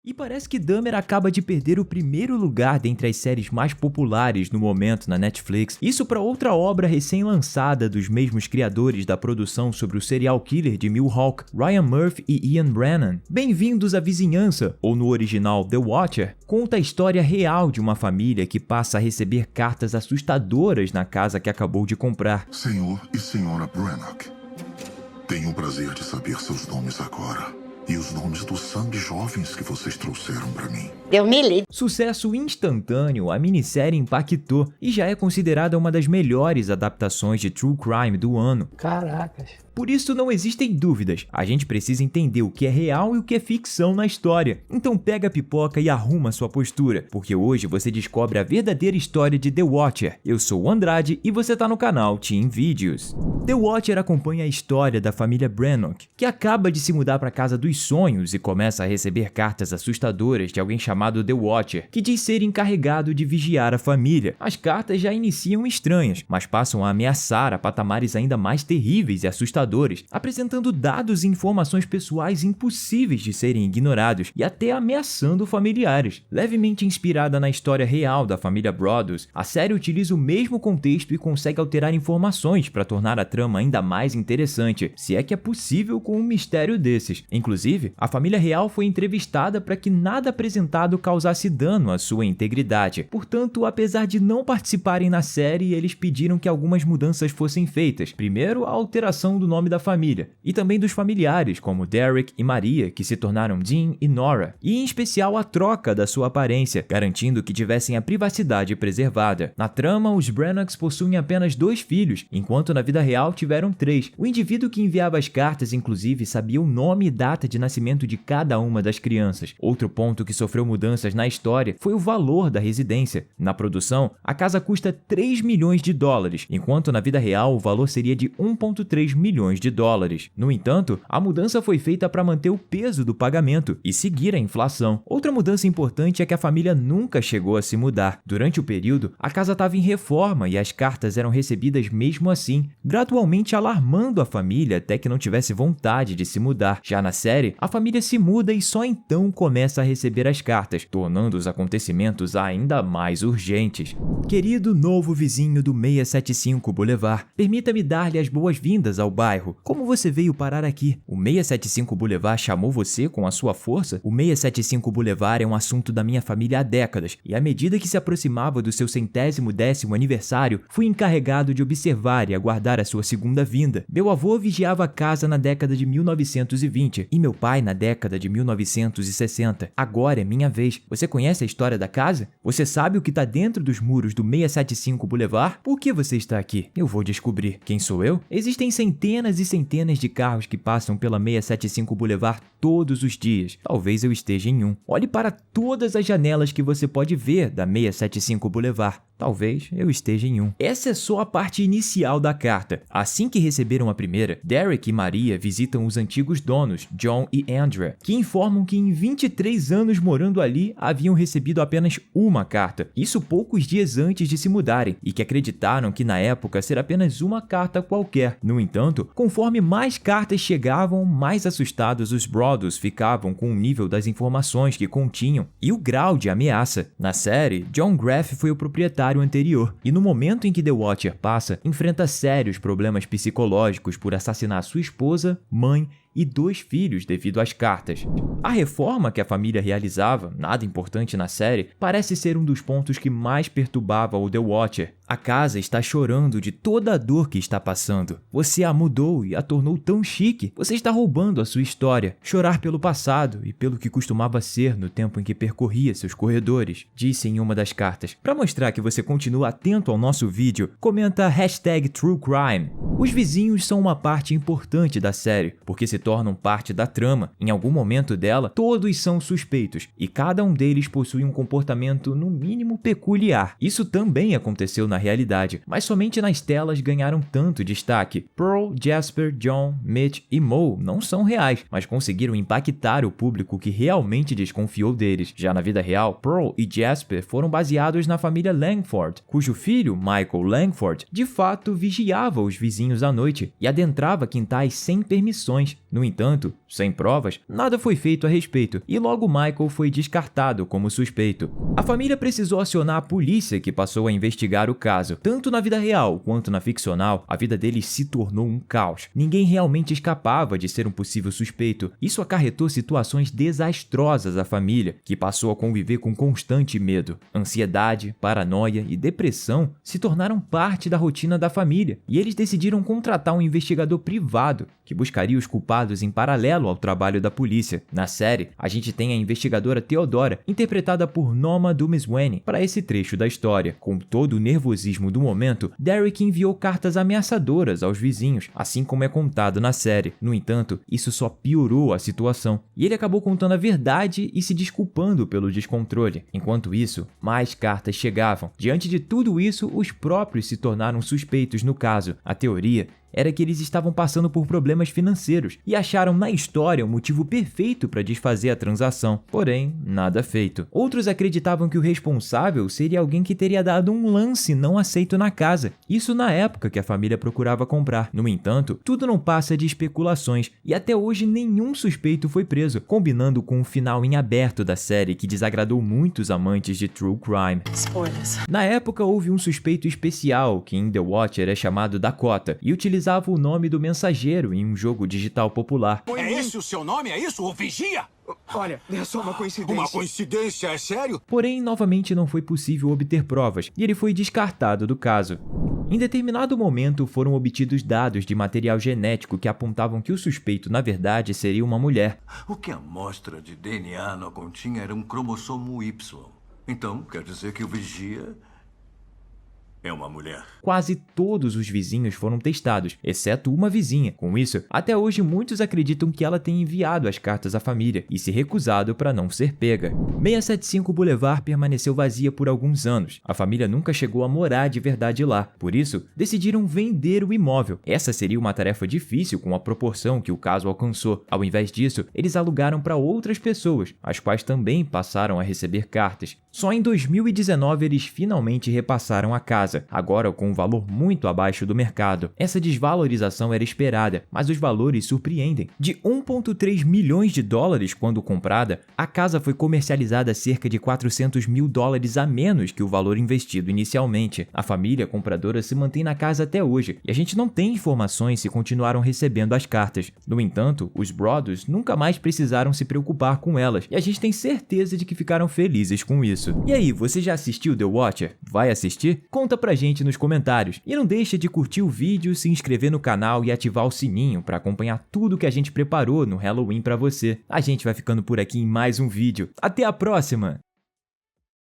E parece que Dahmer acaba de perder o primeiro lugar dentre as séries mais populares no momento na Netflix. Isso para outra obra recém-lançada dos mesmos criadores da produção sobre o serial killer de Milwaukee, Ryan Murphy e Ian Brennan. Bem-vindos à Vizinhança, ou no original The Watcher, conta a história real de uma família que passa a receber cartas assustadoras na casa que acabou de comprar. Senhor e senhora Brannock, tenho o prazer de saber seus nomes agora. E os nomes dos sangue jovens que vocês trouxeram pra mim. Deu me livre. Sucesso instantâneo, a minissérie impactou e já é considerada uma das melhores adaptações de True Crime do ano. Caracas. Por isso não existem dúvidas, a gente precisa entender o que é real e o que é ficção na história. Então pega a pipoca e arruma sua postura, porque hoje você descobre a verdadeira história de The Watcher. Eu sou o Andrade e você tá no canal Team Vídeos. The Watcher acompanha a história da família Brannock, que acaba de se mudar para a casa dos sonhos e começa a receber cartas assustadoras de alguém chamado The Watcher, que diz ser encarregado de vigiar a família. As cartas já iniciam estranhas, mas passam a ameaçar a patamares ainda mais terríveis e assustadores, apresentando dados e informações pessoais impossíveis de serem ignorados e até ameaçando familiares. Levemente inspirada na história real da família Broaddus, a série utiliza o mesmo contexto e consegue alterar informações para tornar a trama ainda mais interessante, se é que é possível com um mistério desses. Inclusive, a família real foi entrevistada para que nada apresentado causasse dano à sua integridade. Portanto, apesar de não participarem na série, eles pediram que algumas mudanças fossem feitas. Primeiro, a alteração do nome da família, e também dos familiares, como Derek e Maria, que se tornaram Dean e Nora, e em especial a troca da sua aparência, garantindo que tivessem a privacidade preservada. Na trama, os Brannocks possuem apenas 2 filhos, enquanto na vida real tiveram 3. O indivíduo que enviava as cartas, inclusive, sabia o nome e data de nascimento de cada uma das crianças. Outro ponto que sofreu mudanças na história foi o valor da residência. Na produção, a casa custa 3 milhões de dólares, enquanto na vida real o valor seria de 1,3 milhões de dólares. No entanto, a mudança foi feita para manter o peso do pagamento e seguir a inflação. Outra mudança importante é que a família nunca chegou a se mudar. Durante o período, a casa estava em reforma e as cartas eram recebidas mesmo assim, gradualmente alarmando a família até que não tivesse vontade de se mudar. Já na série, a família se muda e só então começa a receber as cartas, tornando os acontecimentos ainda mais urgentes. Querido novo vizinho do 675 Boulevard, permita-me dar-lhe as boas-vindas ao bairro. Como você veio parar aqui? O 675 Boulevard chamou você com a sua força? O 675 Boulevard é um assunto da minha família há décadas, e à medida que se aproximava do seu 110º aniversário, fui encarregado de observar e aguardar a sua segunda vinda. Meu avô vigiava a casa na década de 1920 e meu pai na década de 1960. Agora é minha vez. Você conhece a história da casa? Você sabe o que está dentro dos muros do 675 Boulevard? Por que você está aqui? Eu vou descobrir. Quem sou eu? Existem centenas e centenas de carros que passam pela 675 Boulevard todos os dias. Talvez eu esteja em um. Olhe para todas as janelas que você pode ver da 675 Boulevard. Talvez eu esteja em um. Essa é só a parte inicial da carta. Assim que receberam a primeira, Derek e Maria visitam os antigos donos, John e Andrea, que informam que em 23 anos morando ali, haviam recebido apenas uma carta. Isso poucos dias antes de se mudarem, e que acreditaram que na época ser apenas uma carta qualquer. No entanto, conforme mais cartas chegavam, mais assustados os Broaddus ficavam com o nível das informações que continham e o grau de ameaça. Na série, John Graff foi o proprietário anterior, e no momento em que The Watcher passa, enfrenta sérios problemas psicológicos por assassinar sua esposa, mãe e 2 filhos devido às cartas. A reforma que a família realizava, nada importante na série, parece ser um dos pontos que mais perturbava o The Watcher. A casa está chorando de toda a dor que está passando. Você a mudou e a tornou tão chique. Você está roubando a sua história. Chorar pelo passado e pelo que costumava ser no tempo em que percorria seus corredores, disse em uma das cartas. Para mostrar que você continua atento ao nosso vídeo, comenta #TrueCrime. Os vizinhos são uma parte importante da série, porque se tornam parte da trama. Em algum momento dela, todos são suspeitos, e cada um deles possui um comportamento no mínimo peculiar. Isso também aconteceu na realidade, mas somente nas telas ganharam tanto destaque. Pearl, Jasper, John, Mitch e Moe não são reais, mas conseguiram impactar o público que realmente desconfiou deles. Já na vida real, Pearl e Jasper foram baseados na família Langford, cujo filho, Michael Langford, de fato vigiava os vizinhos à noite e adentrava quintais sem permissões. No entanto, sem provas, nada foi feito a respeito e logo Michael foi descartado como suspeito. A família precisou acionar a polícia, que passou a investigar o caso. Tanto na vida real quanto na ficcional, a vida deles se tornou um caos. Ninguém realmente escapava de ser um possível suspeito. Isso acarretou situações desastrosas à família, que passou a conviver com constante medo. Ansiedade, paranoia e depressão se tornaram parte da rotina da família, e eles decidiram contratar um investigador privado que buscaria os culpados em paralelo ao trabalho da polícia. Na série, a gente tem a investigadora Theodora, interpretada por Noma Dumeswene, para esse trecho da história. Com todo o nervosismo do momento, Derek enviou cartas ameaçadoras aos vizinhos, assim como é contado na série. No entanto, isso só piorou a situação, e ele acabou contando a verdade e se desculpando pelo descontrole. Enquanto isso, mais cartas chegavam. Diante de tudo isso, os próprios se tornaram suspeitos no caso. A teoria era que eles estavam passando por problemas financeiros e acharam na história o motivo perfeito para desfazer a transação, porém, nada feito. Outros acreditavam que o responsável seria alguém que teria dado um lance não aceito na casa, isso na época que a família procurava comprar. No entanto, tudo não passa de especulações e até hoje nenhum suspeito foi preso, combinando com o final em aberto da série que desagradou muitos amantes de true crime. Spoilers. Na época, houve um suspeito especial que em The Watcher é chamado Dakota e utilizava o nome do mensageiro em um jogo digital popular. É esse o seu nome? É isso? O Vigia? Olha, é só uma coincidência. Uma coincidência? É sério? Porém, novamente não foi possível obter provas e ele foi descartado do caso. Em determinado momento, foram obtidos dados de material genético que apontavam que o suspeito, na verdade, seria uma mulher. O que a amostra de DNA não continha era um cromossomo Y. Então, quer dizer que o Vigia é uma mulher. Quase todos os vizinhos foram testados, exceto uma vizinha. Com isso, até hoje muitos acreditam que ela tenha enviado as cartas à família e se recusado para não ser pega. 675 Boulevard permaneceu vazia por alguns anos. A família nunca chegou a morar de verdade lá. Por isso, decidiram vender o imóvel. Essa seria uma tarefa difícil com a proporção que o caso alcançou. Ao invés disso, eles alugaram para outras pessoas, as quais também passaram a receber cartas. Só em 2019 eles finalmente repassaram a casa, agora com um valor muito abaixo do mercado. Essa desvalorização era esperada, mas os valores surpreendem. De 1,3 milhões de dólares quando comprada, a casa foi comercializada a cerca de 400 mil dólares a menos que o valor investido inicialmente. A família compradora se mantém na casa até hoje, e a gente não tem informações se continuaram recebendo as cartas. No entanto, os Brothers nunca mais precisaram se preocupar com elas, e a gente tem certeza de que ficaram felizes com isso. E aí, você já assistiu The Watcher? Vai assistir? Conta pra gente nos comentários. E não deixa de curtir o vídeo, se inscrever no canal e ativar o sininho para acompanhar tudo que a gente preparou no Halloween pra você. A gente vai ficando por aqui em mais um vídeo. Até a próxima!